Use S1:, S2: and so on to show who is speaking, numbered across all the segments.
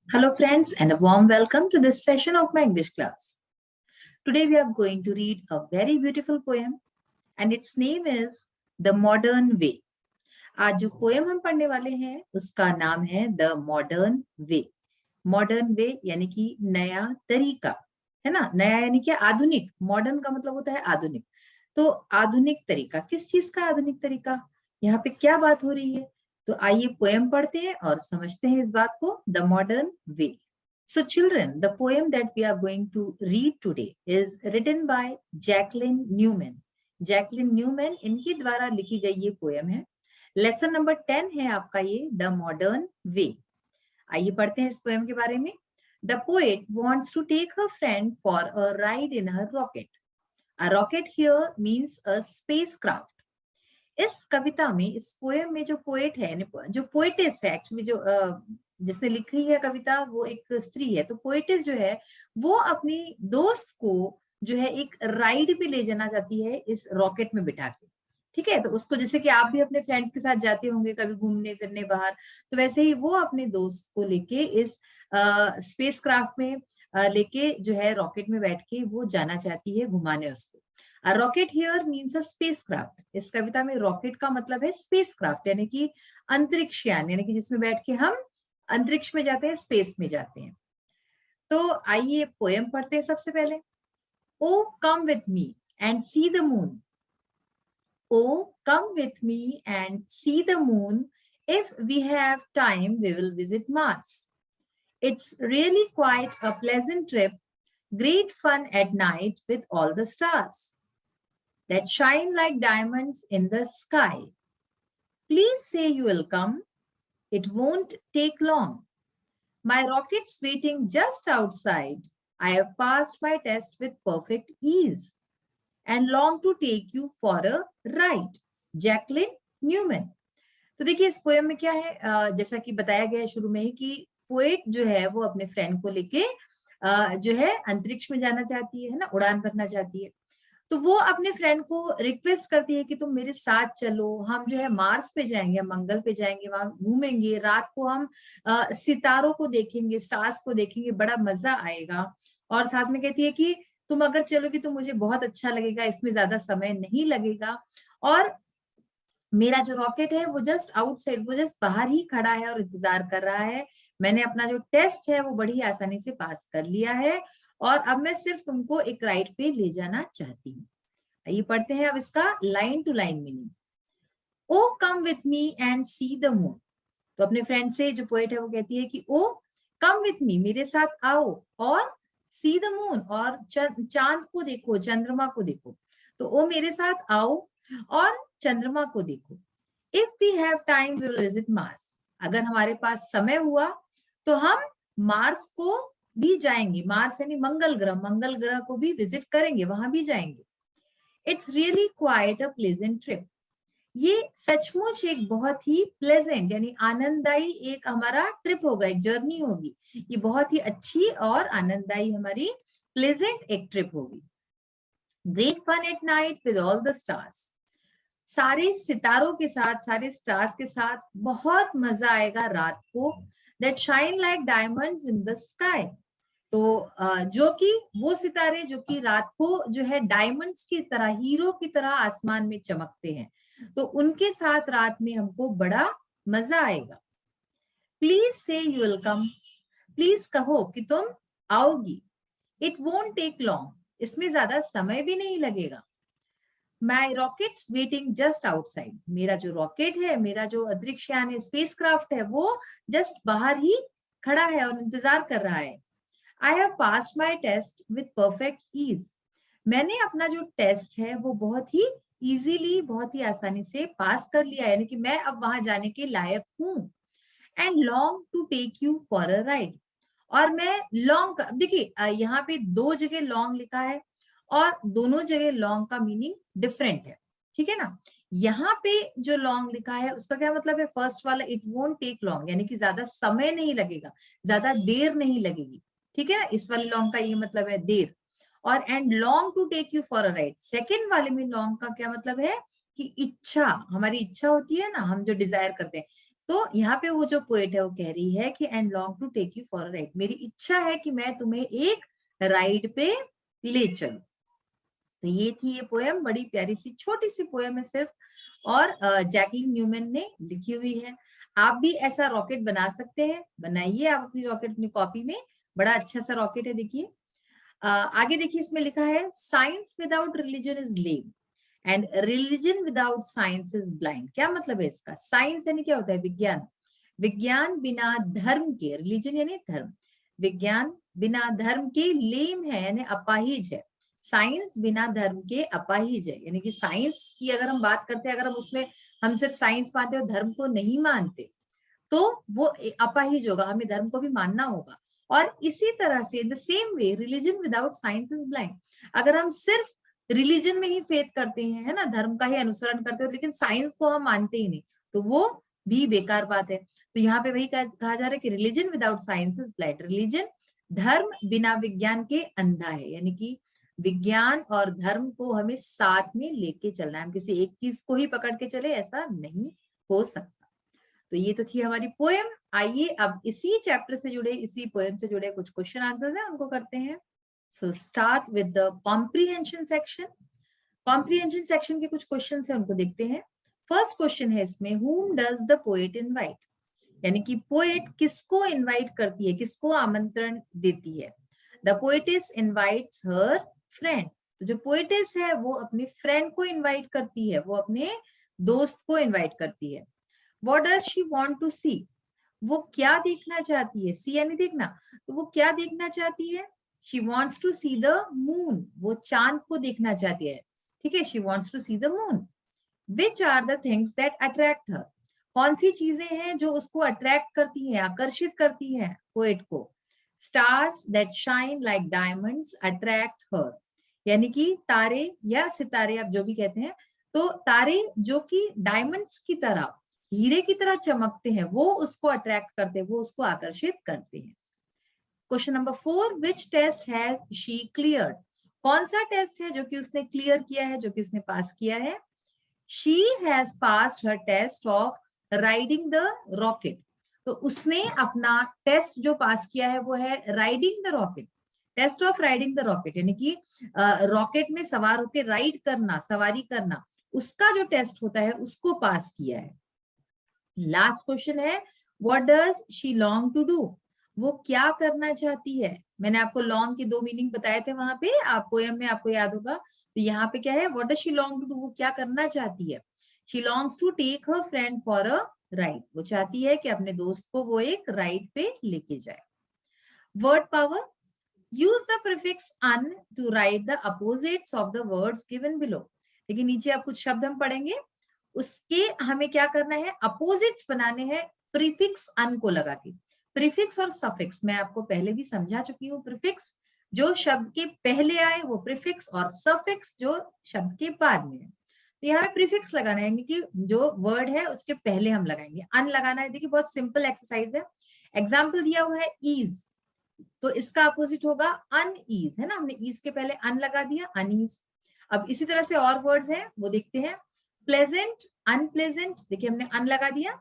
S1: Hello friends and a warm welcome to this session of my English class. Today we are going to read a very beautiful poem and its name is The Modern Way. आज जो poem हम पढ़ने वाले हैं उसका नाम है the modern way. Modern way यानी कि नया तरीका, है ना. नया यानी कि आधुनिक. मॉडर्न का मतलब होता है आधुनिक. तो आधुनिक तरीका, किस चीज का आधुनिक तरीका, यहाँ पे क्या बात हो रही है. तो आइए पोएम पढ़ते हैं और समझते हैं इस बात को. The modern way. So children, the poem that we are going to read today is written by Jacqueline Newman. Jacqueline Newman इनके द्वारा लिखी गई ये पोएम है. लेसन नंबर 10 है आपका ये द मॉडर्न वे. आइए पढ़ते हैं इस पोएम के बारे में. The poet wants to take her friend for a ride in her rocket. A rocket here means a spacecraft. इस कविता में, इस पोएम में जो पोएट है, जो पोएटिस है एक्चुअली, जो जिसने लिखी है कविता वो एक स्त्री है. तो पोएटिस जो है वो अपनी दोस्त को जो है एक राइड पे ले जाना चाहती है इस रॉकेट में बिठा के. ठीक है. तो उसको, जैसे कि आप भी अपने फ्रेंड्स के साथ जाते होंगे कभी घूमने फिरने बाहर, तो वैसे ही वो अपने दोस्त को लेके इस स्पेस क्राफ्ट में लेके जो है रॉकेट में बैठ के वो जाना चाहती है घुमाने उसको. Rocket here means a space craft. इस कविता में रॉकेट का मतलब है स्पेस क्राफ्ट यानी कि अंतरिक्ष यान, यानी कि जिसमें बैठ के हम अंतरिक्ष में जाते हैं, स्पेस में जाते हैं. तो आइए पोएम पढ़ते हैं सबसे पहले. Oh come with me and see the moon. Oh, come with me and see the moon. If we have time, we will visit Mars. It's really quite a pleasant trip. Great fun at night with all the stars that shine like diamonds in the sky. Please say you will come. It won't take long. My rocket's waiting just outside. I have passed my test with perfect ease and long to take you for a ride. Jacqueline Newman. तो देखिए इस poem में क्या है, जैसा कि बताया गया है शुरू में ही कि पोएट जो है वो अपने फ्रेंड को लेके जो है अंतरिक्ष में जाना चाहती है ना, उड़ान भरना चाहती है. तो वो अपने फ्रेंड को रिक्वेस्ट करती है कि तुम मेरे साथ चलो, हम जो है मार्स पे जाएंगे, मंगल पे जाएंगे, वहां घूमेंगे, रात को हम सितारों को देखेंगे, स्टार्स को देखेंगे, बड़ा मजा आएगा. और साथ में कहती है कि तुम अगर चलोगी तो मुझे बहुत अच्छा लगेगा, इसमें ज्यादा समय नहीं लगेगा. और मेरा जो रॉकेट है वो जस्ट आउटसाइड, वो जस्ट बाहर ही खड़ा है और इंतजार कर रहा है. मैंने अपना जो टेस्ट है वो बड़ी आसानी से पास कर लिया है और अब मैं सिर्फ तुमको एक राइड पे ले जाना चाहती हूँ. ये पढ़ते हैं अब इसका line to line meaning. O come with me and see the moon. तो अपने फ्रेंड से जो पोएट है वो कहती है कि ओ कम विथ मी, मेरे साथ आओ, और सी द मून, और चांद को देखो, चंद्रमा को देखो. तो ओ मेरे साथ आओ और चंद्रमा को देखो. If we have time we will visit Mars. अगर हमारे पास समय हुआ तो हम मार्स को भी जाएंगे. मार्स यानी मंगल ग्रह, मंगल ग्रह को भी विजिट करेंगे, वहां भी जाएंगे. It's really quite a pleasant trip. ये सचमुच एक बहुत ही प्लेजेंट यानी आनंददायी एक हमारा ट्रिप होगा, एक जर्नी होगी. ये बहुत ही अच्छी और आनंददायी हमारी प्लेजेंट एक ट्रिप होगी. Great fun at night with all the stars. सारे सितारों के साथ, सारे स्टार्स के साथ बहुत मजा आएगा रात को. That shine like diamonds in the sky. तो जो कि वो सितारे जो कि रात को जो है डायमंड्स की तरह, हीरो की तरह आसमान में चमकते हैं, तो उनके साथ रात में हमको बड़ा मजा आएगा. प्लीज से यू विल कम. प्लीज कहो कि तुम आओगी. It won't take long. इसमें ज्यादा समय भी नहीं लगेगा. My rocket's waiting just outside. मेरा जो रॉकेट है, मेरा जो अंतरिक्ष यान है, स्पेस क्राफ्ट है, वो जस्ट बाहर ही खड़ा है और इंतजार कर रहा है. I have passed my test with perfect ease. मैंने अपना जो टेस्ट है वो बहुत ही इजीली, बहुत ही आसानी से पास कर लिया, यानी कि मैं अब वहां जाने के लायक हूँ. And long to take you for a ride. और मैं लॉन्ग, देखिए यहाँ पे दो जगह लॉन्ग लिखा है और दोनों जगह लॉन्ग का मीनिंग डिफरेंट है. ठीक है ना. यहाँ पे जो लॉन्ग लिखा है उसका क्या मतलब है, फर्स्ट वाला इट वोंट टेक लॉन्ग यानी कि ज्यादा समय नहीं लगेगा, ज्यादा देर नहीं लगेगी. ठीक है ना. इस वाले लॉन्ग का ये मतलब है देर. और and long to take you for a ride, second वाले में लॉन्ग का क्या मतलब है कि इच्छा, हमारी इच्छा होती है ना, हम जो डिजायर करते हैं, तो यहाँ पे वो जो पोएट है वो कह रही है कि and long to take you for a ride, मेरी इच्छा है कि मैं तुम्हें एक राइड पे ले चलूं। तो ये थी ये पोएम, बड़ी प्यारी सी छोटी सी पोएम है सिर्फ, और जैकलिन न्यूमैन ने लिखी हुई है। आप भी ऐसा रॉकेट बना सकते हैं, बनाइए आप अपनी रॉकेट अपनी कॉपी में, बड़ा अच्छा सा रॉकेट है। देखिए आगे देखिए, इसमें लिखा है science without religion is lame and religion without science is blind. क्या मतलब है इसका? साइंस यानी क्या होता है? विज्ञान। विज्ञान बिना धर्म के, रिलीजन यानी धर्म, विज्ञान बिना धर्म के लेम है यानी अपाहिज है। साइंस बिना धर्म के अपाहिज है, यानी कि साइंस की अगर हम बात करते हैं, अगर हम उसमें हम सिर्फ साइंस मानते और धर्म को नहीं मानते तो वो अपाहिज होगा, हमें धर्म को भी मानना होगा। और इसी तरह से the same way religion without science is blind. अगर हम सिर्फ रिलीजन में ही फेथ करते हैं, है ना, धर्म का ही अनुसरण करते हैं, लेकिन साइंस को हम मानते ही नहीं, तो वो भी बेकार बात है। तो यहाँ पे वही कहा जा रहा है कि religion without science is blind, religion धर्म बिना विज्ञान के अंधा है, यानी कि विज्ञान और धर्म को हमें साथ में लेके चलना है, हम किसी एक चीज को ही पकड़ के चले ऐसा नहीं हो सकता। तो ये तो थी हमारी पोएम। आइए अब इसी चैप्टर से जुड़े, इसी पोएम से जुड़े कुछ क्वेश्चन आंसर्स हैं, उनको करते हैं। So start with the comprehension section. Comprehension section के कुछ क्वेश्चन है, उनको देखते हैं। फर्स्ट क्वेश्चन है इसमें, whom does the poet invite? यानी कि पोएट किसको इनवाइट करती है, किसको आमंत्रण देती है? The poet's invites her friend. तो जो पोएटिस है वो अपनी फ्रेंड को इनवाइट करती है, वो अपने दोस्त को इनवाइट करती है। What does she want to see? वो क्या देखना चाहती है? सी यानी देखना, तो वो क्या देखना चाहती है? She wants to see the moon. वो चांद को देखना चाहती है, ठीक है, she wants to see the moon. Which are the things that attract her? कौन सी चीजें हैं जो उसको अट्रैक्ट करती हैं, आकर्षित करती हैं पोएट को? Stars that shine like diamonds attract her. यानी कि तारे या सितारे, आप जो भी कहते हैं, तो तारे जो कि डायमंड्स की तरह, हीरे की तरह चमकते हैं, वो उसको अट्रैक्ट करते हैं, वो उसको आकर्षित करते हैं। Question number 4, which test has she cleared? कौन सा टेस्ट है जो कि उसने क्लियर किया है, जो कि उसने पास किया है? She has passed her test of riding the rocket. तो उसने अपना टेस्ट जो पास किया है वो है riding the rocket, test of riding the rocket, यानी कि रॉकेट में सवार होकर राइड करना, सवारी करना, उसका जो टेस्ट होता है उसको पास किया है। लास्ट क्वेश्चन है, what does she long to do? वो क्या करना चाहती है? मैंने आपको लॉन्ग के 2 मीनिंग बताए थे वहां पे, आप पोएम में आपको याद होगा। तो यहाँ पे क्या है, what does she long to do, वो क्या करना चाहती है? She longs to take her friend for a ride. वो चाहती है कि अपने दोस्त को वो एक राइड पे लेके जाए। Word power, use the prefix un to write the opposites of the words given below. लेकिन नीचे आप कुछ शब्द हम पढ़ेंगे, उसके हमें क्या करना है, अपोजिट्स बनाने हैं प्रीफिक्स अन को लगा के। प्रीफिक्स और सफिक्स मैं आपको पहले भी समझा चुकी हूँ। प्रीफिक्स जो शब्द के पहले आए वो प्रीफिक्स, और सफिक्स जो शब्द के बाद में है। तो यहाँ पे प्रीफिक्स लगाना है, यानी कि जो वर्ड है उसके पहले हम लगाएंगे। अन लगाना है, देखिए बहुत सिंपल एक्सरसाइज है। एग्जाम्पल दिया हुआ है ईज, तो इसका अपोजिट होगा अनईज, है ना, हमने ईज के पहले अन लगा दिया, अनईज। अब इसी तरह से और वर्ड्स हैं वो देखते हैं। प्लेजेंट, अनप्लेजेंट, देखिए हमने अन लगा दिया।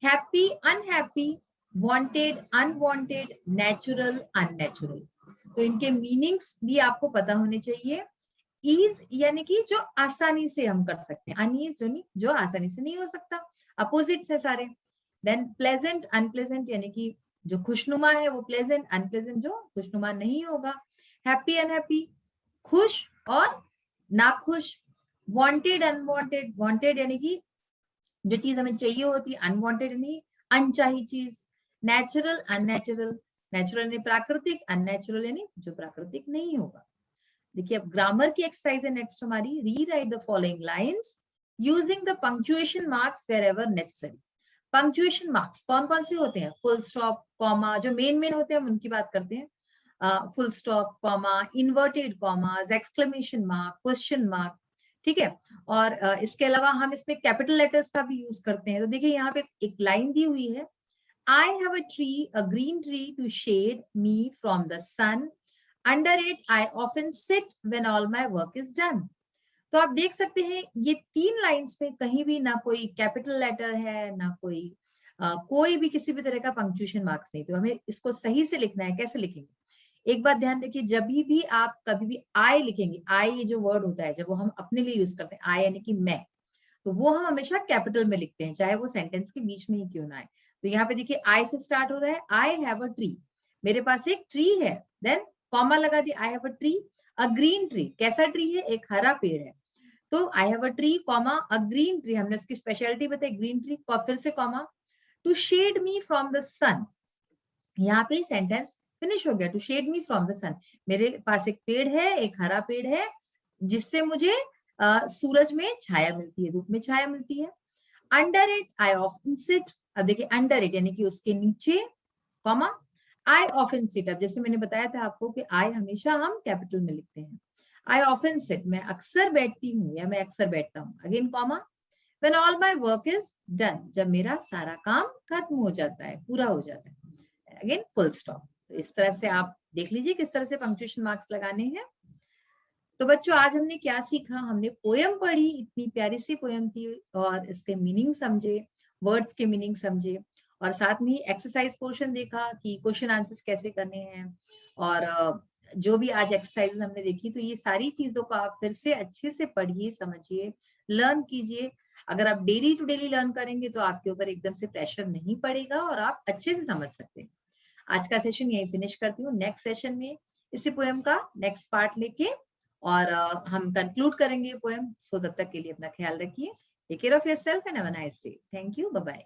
S1: Happy, unhappy, wanted, unwanted, natural, unnatural. तो इनके मीनिंग्स भी आपको पता होने चाहिए। ईज यानी कि जो आसानी से हम कर सकते हैं, अनईज जो नहीं, जो आसानी से नहीं हो सकता, अपोजिट्स है सारे। देन प्लेजेंट, अनप्लेजेंट, यानी कि जो खुशनुमा है वो प्लेजेंट, अनप्लेजेंट जो खुशनुमा नहीं होगा। हैप्पी, अनहैप्पी, खुश और नाखुश। वांटेड, अनवांटेड, वांटेड यानी कि जो चीज हमें चाहिए होती है, अनवांटेड यानी अनचाही चीज। नेचुरल, अननेचुरल, नेचुरल यानी प्राकृतिक, अननेचुरल यानी जो प्राकृतिक नहीं होगा। देखिए अब ग्रामर की एक्सरसाइज है नेक्स्ट हमारी। Rewrite the following lines using the punctuation marks wherever necessary. Punctuation marks कौन कौन से होते हैं? फुल स्टॉप, कॉमा, जो मेन होते हैं हम उनकी बात करते हैं। Full stop, comma, inverted commas, exclamation mark, question mark, ठीक है। और इसके अलावा हम इसमें कैपिटल लेटर्स का भी यूज करते हैं। तो देखिए यहाँ पे एक लाइन दी हुई है, I have a tree, a green tree to shade me from the sun. Under it, I often sit when all my work is done. तो आप देख सकते हैं ये 3 लाइंस में कहीं भी ना कोई कैपिटल लेटर है, ना कोई कोई भी किसी भी तरह का पंक्चुएशन मार्क्स नहीं। तो हमें इसको सही से लिखना है। कैसे लिखेंगे? एक बात ध्यान रखिए, जब भी आप कभी भी आई लिखेंगे, आई ये जो वर्ड होता है जब वो हम अपने लिए यूज करते हैं, आई यानी कि मैं, तो वो हम हमेशा कैपिटल में लिखते हैं, चाहे वो सेंटेंस के बीच में ही क्यों ना आए। तो यहाँ पे देखिए आई से स्टार्ट हो रहा है, आई हैव अ ट्री, मेरे पास एक ट्री है, देन कॉमा लगा दिया, I have a tree, a green tree, कैसा ट्री है? एक हरा पेड़ है। तो I have a tree comma a green tree, हमने उसकी स्पेशलिटी बताई ग्रीन ट्री, फिर से comma, to shade me from the sun, यहाँ पे सेंटेंस फिनिश हो गया। To shade me from the sun, मेरे पास एक पेड़ है, एक हरा पेड़ है, जिससे मुझे सूरज में छाया मिलती है, धूप में छाया मिलती है। Under it I often sit, अब देखिए अंडर इट यानी कि उसके नीचे, कॉमा, आई ऑफन सिट, अब जैसे मैंने बताया था आपको कि आई हमेशा हम कैपिटल में लिखते हैं। आई ऑफन सिट, मैं अक्सर बैठती हूँ या मैं अक्सर बैठता हूँ, again comma, when all my work is done, जब मेरा सारा काम खत्म हो जाता है, पूरा हो जाता है, अगेन फुल स्टॉप। तो इस तरह से आप देख लीजिए किस तरह से पंक्चुएशन मार्क्स लगाने हैं। तो बच्चों आज हमने क्या सीखा? हमने पोयम पढ़ी, इतनी प्यारी सी पोयम थी, और इसके मीनिंग समझे, वर्ड्स के मीनिंग समझे, और साथ में ही एक्सरसाइज पोर्शन देखा कि क्वेश्चन आंसर्स कैसे करने हैं। और जो भी आज एक्सरसाइज हमने देखी, तो ये सारी चीजों को आप फिर से अच्छे से पढ़िए, समझिए, लर्न कीजिए। अगर आप डेली टू डेली लर्न करेंगे तो आपके ऊपर एकदम से प्रेशर नहीं पड़ेगा और आप अच्छे से समझ सकते हैं। आज का सेशन यही फिनिश करती हूँ। नेक्स्ट सेशन में इसी पोएम का नेक्स्ट पार्ट लेके और हम कंक्लूड करेंगे पोएम। सो तब तक के लिए अपना ख्याल रखिए। Take care of yourself and have a nice day. Thank you, bye bye.